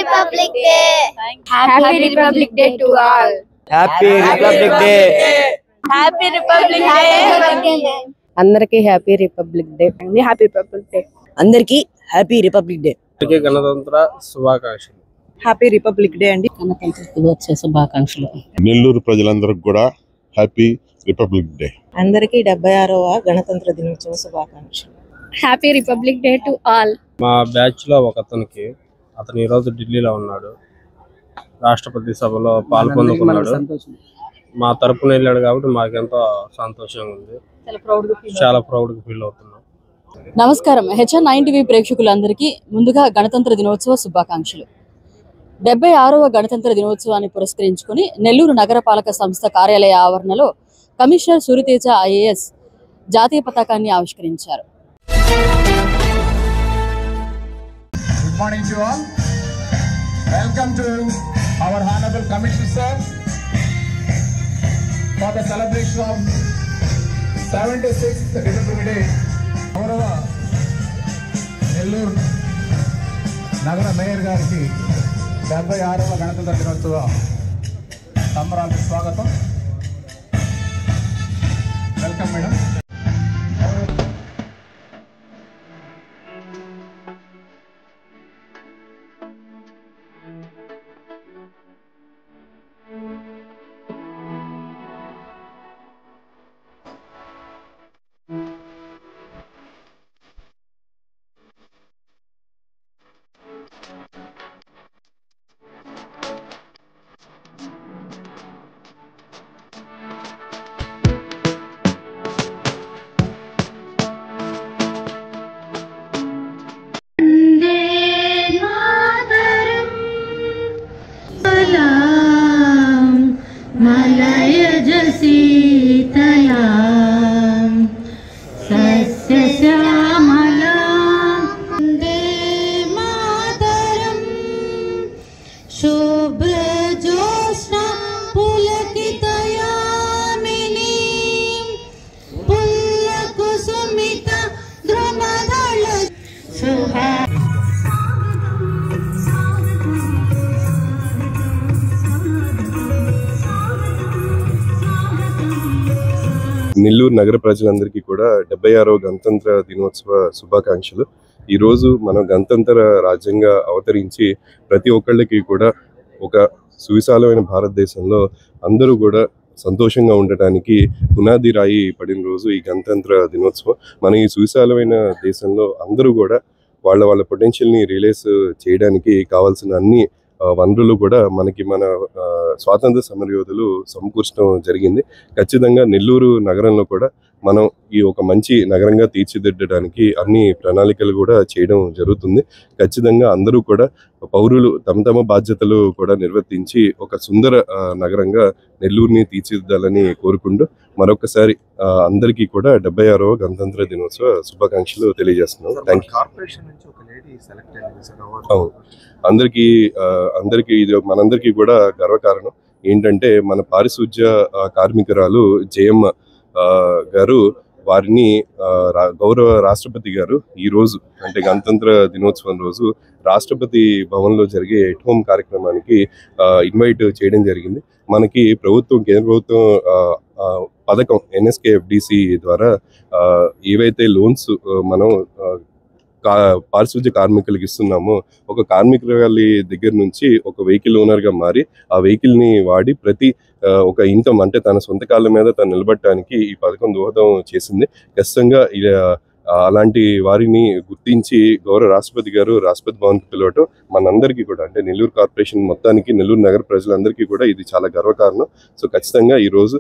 Republic Day. Happy Republic Day to all. Happy Republic Day. Happy Republic Day. అందరికీ happy republic day. Happy republic day. అందరికీ happy republic day. గణతంత్ర శుభాకాంక్షలు. Happy republic day అండి. గణతంత్ర దినోత్సవ శుభాకాంక్షలు. నెల్లూరు ప్రజలందరికీ కూడా హ్యాపీ రిపబ్లిక్ డే. అందరికీ 76వ గణతంత్ర దినోత్సవ శుభాకాంక్షలు. Happy republic day to all. మా బ్యాచ్ లో ఒక అతను ఈ రోజు ఢిల్లీలో ఉన్నాడు, రాష్ట్రపతి సభలో పాల్పొందుకున్నాడు. మా తరపున వెళ్ళాడు కాబట్టి మాకెంతో సంతోషంగా ఉంది, చాలా ప్రౌడ్ గా ఫీల్ అవుతున్నాం. నమస్కారం. HN9 TV ప్రేక్షకులందరికీ ముందుగా గణతంత్ర దినోత్సవ శుభాకాంక్షలు. 76వ గణతంత్ర దినోత్సవాన్ని పురస్కరించుకుని నెల్లూరు నగరపాలక సంస్థ కార్యాలయ ఆవరణలో కమిషనర్ సూరితేజ IAS జాతీయ పతాకాన్ని ఆవిష్కరించారు. Good morning to all. Welcome to our Honorable Commissioner sir for the celebration of 76th Republic Day. గౌరవ నెల్లూరు నగర మేయర్ గారికి 76వ గణతంత్ర దినోత్సవ సంబరాలకు స్వాగతం. Welcome madam. నెల్లూరు నగర ప్రజలందరికీ కూడా 76వ గణతంత్ర దినోత్సవ శుభాకాంక్షలు. ఈరోజు మనం గణతంత్ర రాజ్యంగా అవతరించి ప్రతి ఒక్కళ్ళకి కూడా ఒక సువిశాలమైన భారతదేశంలో అందరూ కూడా సంతోషంగా ఉండటానికి పునాది రాయి పడిన రోజు ఈ గణతంత్ర దినోత్సవం. మన ఈ సువిశాలమైన దేశంలో అందరూ కూడా వాళ్ళ పొటెన్షియల్ని రియలైజ్ చేయడానికి కావాల్సిన అన్ని వనరులు కూడా మనకి మన స్వాతంత్ర సమరయోధులు సమకూర్చడం జరిగింది. ఖచ్చితంగా నెల్లూరు నగరంలో కూడా మనం ఈ ఒక మంచి నగరంగా తీర్చిదిద్దడానికి అన్ని ప్రణాళికలు కూడా చేయడం జరుగుతుంది. ఖచ్చితంగా అందరూ కూడా పౌరులు తమ బాధ్యతలు కూడా నిర్వర్తించి ఒక సుందర నగరంగా నెల్లూరుని తీర్చిదిద్దాలని కోరుకుంటూ మరొకసారి అందరికీ కూడా 76వ గణతంత్ర దినోత్సవ శుభాకాంక్షలు తెలియజేస్తున్నాం. Thank you. అందరికీ ఇది మనందరికీ కూడా గర్వకారణం. ఏంటంటే మన పారిశుధ్య కార్మికురాలు జయమ్మ గారు, వారిని గౌరవ రాష్ట్రపతి గారు ఈ రోజు అంటే గణతంత్ర దినోత్సవం రోజు రాష్ట్రపతి భవన్లో జరిగే ఎట్ హోమ్ కార్యక్రమానికి ఇన్వైట్ చేయడం జరిగింది. మనకి కేంద్ర ప్రభుత్వం పథకం NSKFDC ద్వారా ఏవైతే లోన్స్ మనం పారిశుధ్య కార్మికులకు ఇస్తున్నామో, ఒక కార్మికురాలి దగ్గర నుంచి ఒక వెహికల్ ఓనర్గా మారి ఆ వెహికల్ని వాడి ప్రతి ఒక ఇన్కమ్ అంటే తన సొంత కాళ్ళ మీద తను నిలబడటానికి ఈ పథకం దోహదం చేసింది. ఖచ్చితంగా అలాంటి వారిని గుర్తించి గౌరవ రాష్ట్రపతి గారు రాష్ట్రపతి భవన్కి పిలవటం మనందరికీ కూడా అంటే నెల్లూరు కార్పొరేషన్ మొత్తానికి, నెల్లూరు నగర ప్రజలందరికీ కూడా ఇది చాలా గర్వకారణం. సో ఖచ్చితంగా ఈ రోజు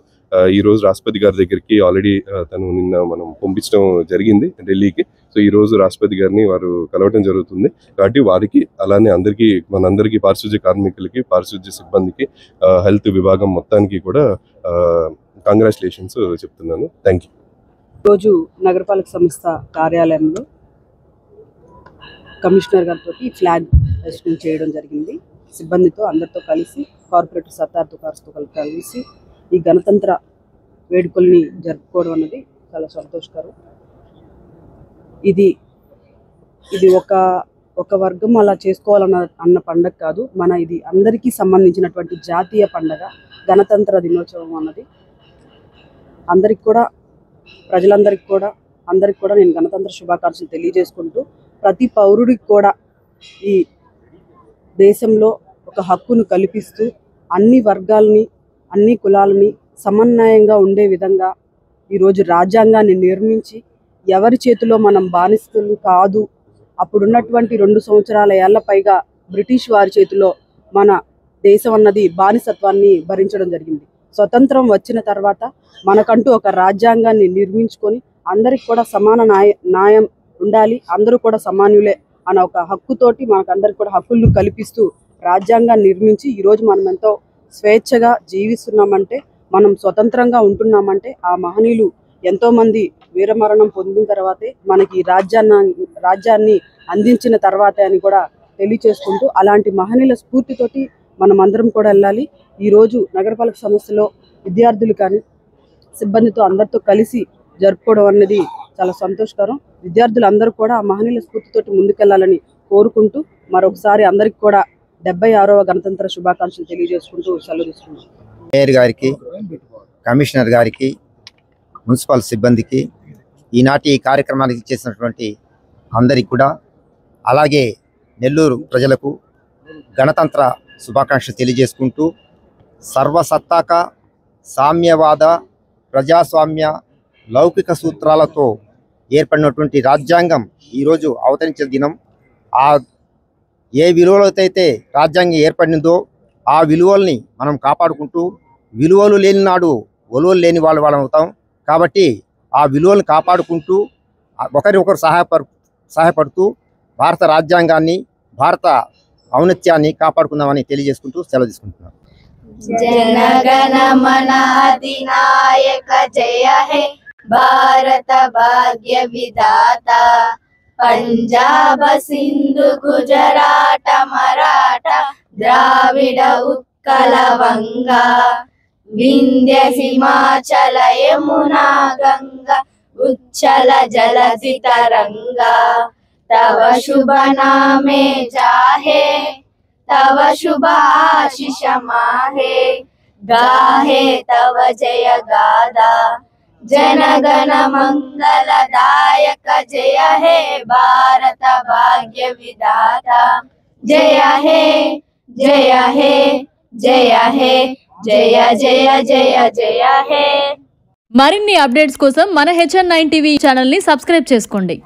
రాష్ట్రపతి గారి దగ్గరికి ఆల్రెడీ తను నిన్న మనం పంపించడం జరిగింది ఢిల్లీకి. సో ఈ రోజు రాష్ట్రపతి గారిని వారు కలవటం జరుగుతుంది. కాబట్టి వారికి అలానే మనందరికీ పారిశుధ్య కార్మికులకి, పారిశుధ్య సిబ్బందికి, హెల్త్ విభాగం మొత్తానికి కూడా కంగ్రాచులేషన్స్ చెప్తున్నాను. Thank you. రోజు నగరపాలక సంస్థ కార్యాలయంలో కమిషనర్ గారితో ఫ్లాగ్ హోస్టింగ్ చేయడం జరిగింది. సిబ్బందితో అందరితో కలిసి కార్పొరేటర్ సత్తార్థ కార్స్తో కలిసి ఈ గణతంత్ర వేడుకల్ని జరుపుకోవడం అన్నది చాలా సంతోషకరం. ఇది ఒక ఒక వర్గం అలా చేసుకోవాలన్న పండగ కాదు, మన ఇది అందరికీ సంబంధించినటువంటి జాతీయ పండగ గణతంత్ర దినోత్సవం అన్నది. అందరికి కూడా, ప్రజలందరికీ కూడా నేను గణతంత్ర శుభాకాంక్షలు తెలియజేసుకుంటూ, ప్రతి పౌరుడికి కూడా ఈ దేశంలో ఒక హక్కును కల్పిస్తూ అన్ని వర్గాలని, అన్ని కులాలని సమన్వయంగా ఉండే విధంగా ఈరోజు రాజ్యాంగాన్ని నిర్మించి, ఎవరి చేతిలో మనం బానిసలు కాదు, అప్పుడున్నటువంటి 2 సంవత్సరాల ఏళ్ల పైగా బ్రిటిష్ వారి చేతిలో మన దేశం అన్నది బానిసత్వాన్ని భరించడం జరిగింది. స్వతంత్రం వచ్చిన తర్వాత మనకంటూ ఒక రాజ్యాంగాన్ని నిర్మించుకొని అందరికి కూడా సమాన న్యాయం ఉండాలి, అందరూ కూడా సమానులే అన్న ఒక హక్కుతోటి మనకందరికి కూడా హక్కులు కల్పిస్తూ రాజ్యాంగాన్ని నిర్మించి ఈరోజు మనం ఎంతో స్వేచ్ఛగా జీవిస్తున్నామంటే, మనం స్వతంత్రంగా ఉంటున్నామంటే ఆ మహనీయులు ఎంతోమంది వీరమరణం పొందిన తర్వాతే మనకి రాజ్యాన్ని అందించిన తర్వాతే అని కూడా తెలియచేసుకుంటూ, అలాంటి మహనీయుల స్ఫూర్తితోటి మనం అందరం కూడా వెళ్ళాలి. ఈరోజు నగరపాలక సంస్థలో విద్యార్థులు కానీ సిబ్బందితో అందరితో కలిసి జరుపుకోవడం అనేది చాలా సంతోషకరం. విద్యార్థులు అందరూ కూడా ఆ మహనీయుల స్ఫూర్తితోటి ముందుకెళ్లాలని కోరుకుంటూ మరొకసారి అందరికి కూడా 76వ గణతంత్ర శుభాకాంక్షలు తెలియజేసుకుంటూ సెలవు తీసుకుంటున్నాం. మేయర్ గారికి, కమిషనర్ గారికి, మున్సిపల్ సిబ్బందికి, ఈనాటి ఈ కార్యక్రమానికి చేసినటువంటి అందరికీ కూడా, అలాగే నెల్లూరు ప్రజలకు గణతంత్ర శుభాకాంక్షలు తెలియజేసుకుంటూ, సర్వసత్తాక సామ్యవాద ప్రజాస్వామ్య లౌకిక సూత్రాలతో ఏర్పడినటువంటి రాజ్యాంగం ఈరోజు అవతరించిన దినం. ఏ విలువలతో అయితే రాజ్యాంగం ఏర్పడిందో ఆ విలువల్ని మనం కాపాడుకుంటూ, విలువలు లేని నాడు ఒలువలు లేని వాళ్ళం అవుతాం. కాబట్టి ఆ విలువలను కాపాడుకుంటూ ఒకరికొకరు సహాయపడుతూ భారత రాజ్యాంగాన్ని, భారత ఔన్నత్యాన్ని కాపాడుకుందామని తెలియజేసుకుంటూ సెలవు తీసుకుంటున్నాం. जनगण मन अधिनायक जय हे भारत भाग्य विधाता पंजाब सिंधु गुजरात मराठा द्राविड उत्कल वंगा विंध्य हिमाचल यमुना गंगा उच्चल जलधि तरंगा तव शुभ नामे जाहे तव शुभ आशीष माहे गाहे तव जय गादा जनगण मंगलदायक जय हे भारत भाग्य विधाता जय हे जय हे जय हे जय जय जय जय हे మరిన్ని అప్డేట్స్ కోసం మన HN9 టీవీ ఛానల్ ని సబ్స్క్రైబ్ చేసుకోండి.